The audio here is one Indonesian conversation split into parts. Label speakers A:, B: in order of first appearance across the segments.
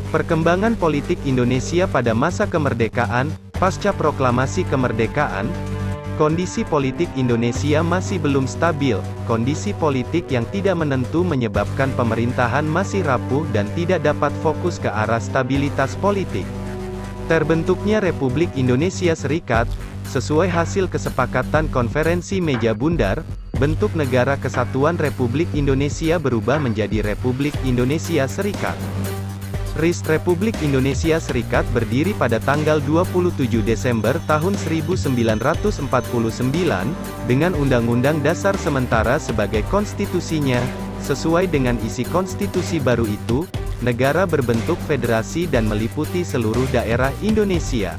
A: Perkembangan politik Indonesia pada masa kemerdekaan, pasca proklamasi kemerdekaan, kondisi politik Indonesia masih belum stabil. Kondisi politik yang tidak menentu menyebabkan pemerintahan masih rapuh dan tidak dapat fokus ke arah stabilitas politik. Terbentuknya Republik Indonesia Serikat, sesuai hasil kesepakatan Konferensi Meja Bundar, bentuk Negara Kesatuan Republik Indonesia berubah menjadi Republik Indonesia Serikat. RIS Republik Indonesia Serikat berdiri pada tanggal 27 Desember tahun 1949, dengan Undang-Undang Dasar Sementara sebagai konstitusinya. Sesuai dengan isi konstitusi baru itu, negara berbentuk federasi dan meliputi seluruh daerah Indonesia.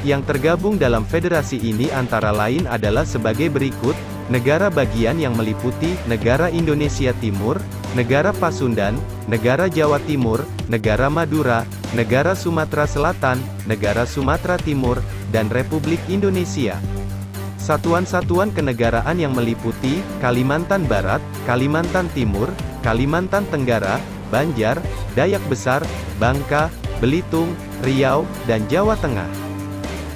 A: Yang tergabung dalam federasi ini antara lain adalah sebagai berikut: negara bagian yang meliputi Negara Indonesia Timur, Negara Pasundan, Negara Jawa Timur, Negara Madura, Negara Sumatera Selatan, Negara Sumatera Timur, dan Republik Indonesia. Satuan-satuan kenegaraan yang meliputi Kalimantan Barat, Kalimantan Timur, Kalimantan Tenggara, Banjar, Dayak Besar, Bangka, Belitung, Riau, dan Jawa Tengah.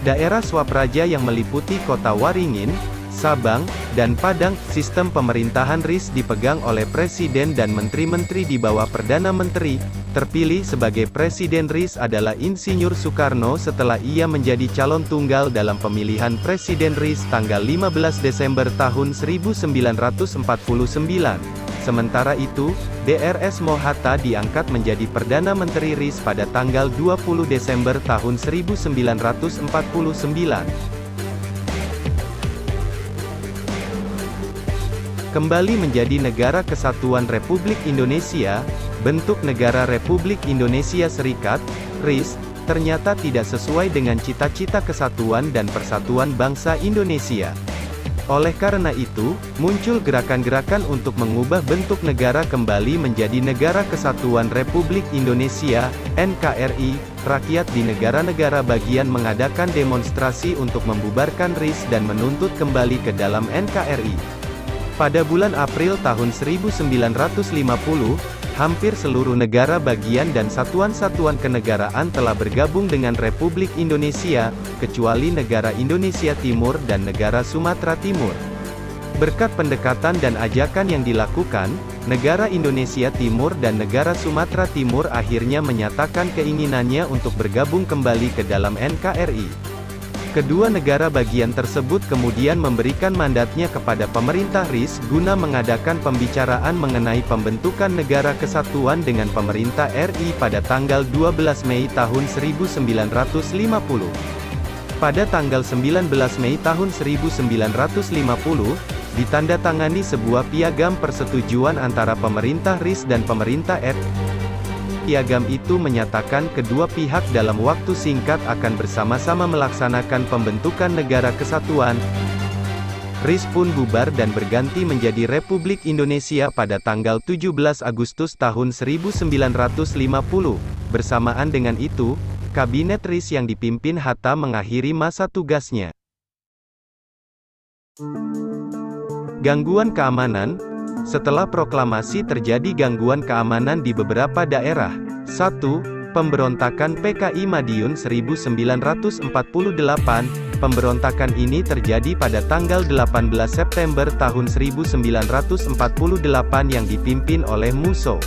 A: Daerah Swapraja yang meliputi Kota Waringin, Sabang, dan Padang. Sistem pemerintahan RIS dipegang oleh Presiden dan Menteri-Menteri di bawah Perdana Menteri. Terpilih sebagai Presiden RIS adalah Insinyur Soekarno setelah ia menjadi calon tunggal dalam pemilihan Presiden RIS tanggal 15 Desember tahun 1949. Sementara itu, Drs Mohatta diangkat menjadi Perdana Menteri RIS pada tanggal 20 Desember tahun 1949. Kembali menjadi Negara Kesatuan Republik Indonesia, bentuk Negara Republik Indonesia Serikat, RIS, ternyata tidak sesuai dengan cita-cita kesatuan dan persatuan bangsa Indonesia. Oleh karena itu, muncul gerakan-gerakan untuk mengubah bentuk negara kembali menjadi Negara Kesatuan Republik Indonesia, NKRI. Rakyat di negara-negara bagian mengadakan demonstrasi untuk membubarkan RIS dan menuntut kembali ke dalam NKRI. Pada bulan April tahun 1950, hampir seluruh negara bagian dan satuan-satuan kenegaraan telah bergabung dengan Republik Indonesia, kecuali negara Indonesia Timur dan negara Sumatera Timur. Berkat pendekatan dan ajakan yang dilakukan, negara Indonesia Timur dan negara Sumatera Timur akhirnya menyatakan keinginannya untuk bergabung kembali ke dalam NKRI. Kedua negara bagian tersebut kemudian memberikan mandatnya kepada pemerintah RIS guna mengadakan pembicaraan mengenai pembentukan negara kesatuan dengan pemerintah RI pada tanggal 12 Mei tahun 1950. Pada tanggal 19 Mei tahun 1950, ditandatangani sebuah piagam persetujuan antara pemerintah RIS dan pemerintah RI. Piagam itu menyatakan kedua pihak dalam waktu singkat akan bersama-sama melaksanakan pembentukan negara kesatuan. RIS pun bubar dan berganti menjadi Republik Indonesia pada tanggal 17 Agustus tahun 1950. Bersamaan dengan itu, Kabinet RIS yang dipimpin Hatta mengakhiri masa tugasnya. Gangguan keamanan. Setelah proklamasi terjadi gangguan keamanan di beberapa daerah. 1. Pemberontakan PKI Madiun 1948. Pemberontakan ini terjadi pada tanggal 18 September tahun 1948 yang dipimpin oleh Musso.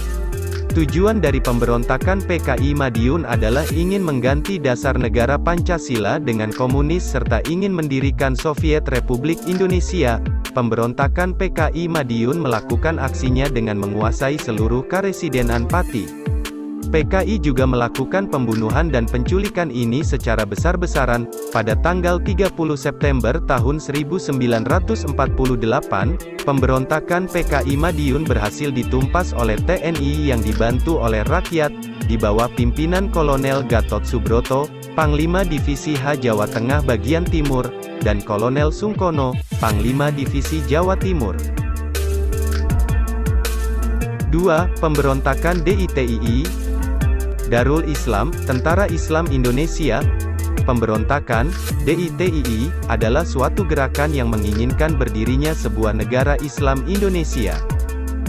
A: Tujuan dari pemberontakan PKI Madiun adalah ingin mengganti dasar negara Pancasila dengan komunis serta ingin mendirikan Soviet Republik Indonesia. Pemberontakan PKI Madiun melakukan aksinya dengan menguasai seluruh karesidenan Pati. PKI juga melakukan pembunuhan dan penculikan ini secara besar-besaran. Pada tanggal 30 September tahun 1948, pemberontakan PKI Madiun berhasil ditumpas oleh TNI yang dibantu oleh rakyat, di bawah pimpinan Kolonel Gatot Subroto, Panglima Divisi H Jawa Tengah bagian Timur, dan Kolonel Sungkono, Panglima Divisi Jawa Timur. 2. Pemberontakan DITII, Darul Islam, Tentara Islam Indonesia. Pemberontakan DITII adalah suatu gerakan yang menginginkan berdirinya sebuah negara Islam Indonesia.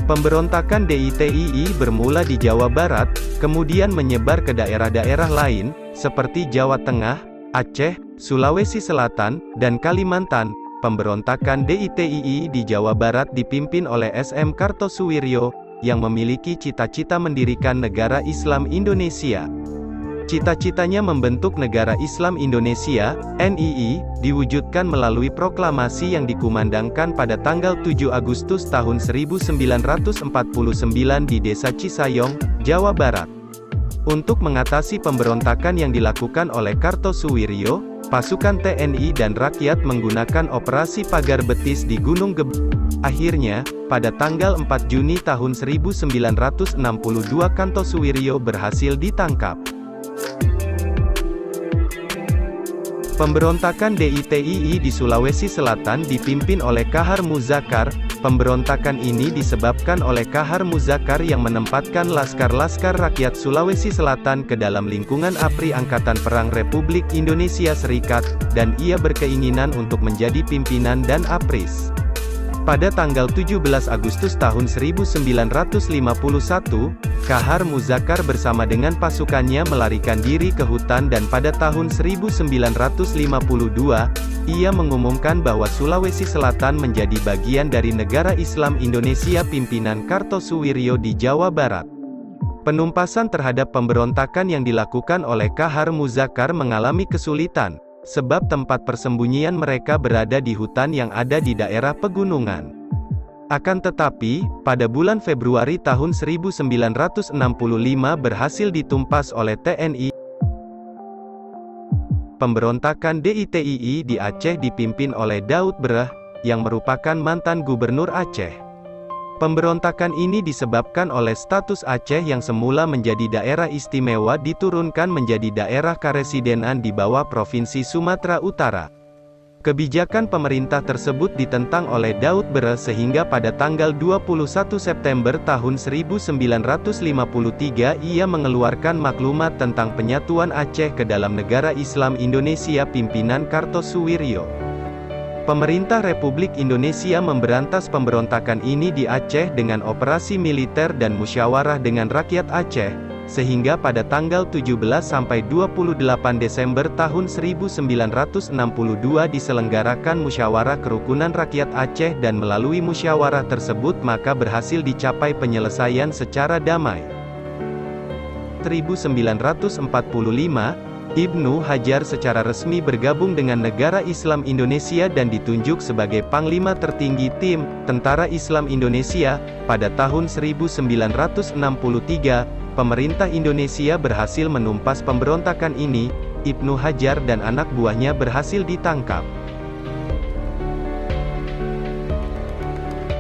A: Pemberontakan DITII bermula di Jawa Barat, kemudian menyebar ke daerah-daerah lain, seperti Jawa Tengah, Aceh, Sulawesi Selatan, dan Kalimantan. Pemberontakan DITII di Jawa Barat dipimpin oleh SM Kartosuwiryo, yang memiliki cita-cita mendirikan negara Islam Indonesia. Cita-citanya membentuk Negara Islam Indonesia, NII, diwujudkan melalui proklamasi yang dikumandangkan pada tanggal 7 Agustus tahun 1949 di Desa Cisayong, Jawa Barat. Untuk mengatasi pemberontakan yang dilakukan oleh Kartosuwiryo, pasukan TNI dan rakyat menggunakan operasi pagar betis di Gunung Gebeng. Akhirnya, pada tanggal 4 Juni tahun 1962 Kartosuwiryo berhasil ditangkap. Pemberontakan DITII di Sulawesi Selatan dipimpin oleh Kahar Muzakar. Pemberontakan ini disebabkan oleh Kahar Muzakar yang menempatkan laskar-laskar rakyat Sulawesi Selatan ke dalam lingkungan APRI Angkatan Perang Republik Indonesia Serikat, dan ia berkeinginan untuk menjadi pimpinan dan APRIS. Pada tanggal 17 Agustus tahun 1951, Kahar Muzakar bersama dengan pasukannya melarikan diri ke hutan dan pada tahun 1952, ia mengumumkan bahwa Sulawesi Selatan menjadi bagian dari negara Islam Indonesia pimpinan Kartosuwiryo di Jawa Barat. Penumpasan terhadap pemberontakan yang dilakukan oleh Kahar Muzakar mengalami kesulitan, sebab tempat persembunyian mereka berada di hutan yang ada di daerah pegunungan. Akan tetapi, pada bulan Februari tahun 1965 berhasil ditumpas oleh TNI. Pemberontakan DITII di Aceh dipimpin oleh Daud Bereh, yang merupakan mantan gubernur Aceh. Pemberontakan ini disebabkan oleh status Aceh yang semula menjadi daerah istimewa diturunkan menjadi daerah karesidenan di bawah Provinsi Sumatera Utara. Kebijakan pemerintah tersebut ditentang oleh Daud Bereh sehingga pada tanggal 21 September tahun 1953 ia mengeluarkan maklumat tentang penyatuan Aceh ke dalam negara Islam Indonesia pimpinan Kartosuwiryo. Pemerintah Republik Indonesia memberantas pemberontakan ini di Aceh dengan operasi militer dan musyawarah dengan rakyat Aceh, sehingga pada tanggal 17-28 Desember tahun 1962 diselenggarakan musyawarah kerukunan rakyat Aceh dan melalui musyawarah tersebut maka berhasil dicapai penyelesaian secara damai. 1945, Ibnu Hajar secara resmi bergabung dengan Negara Islam Indonesia dan ditunjuk sebagai Panglima Tertinggi Tim Tentara Islam Indonesia. Pada tahun 1963, pemerintah Indonesia berhasil menumpas pemberontakan ini. Ibnu Hajar dan anak buahnya berhasil ditangkap.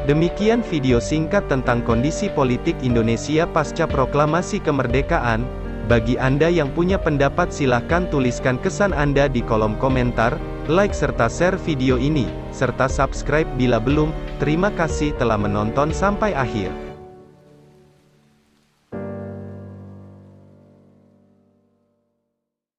A: Demikian video singkat tentang kondisi politik Indonesia pasca proklamasi kemerdekaan. Bagi Anda yang punya pendapat silahkan tuliskan kesan Anda di kolom komentar, like serta share video ini, serta subscribe bila belum. Terima kasih telah menonton sampai akhir.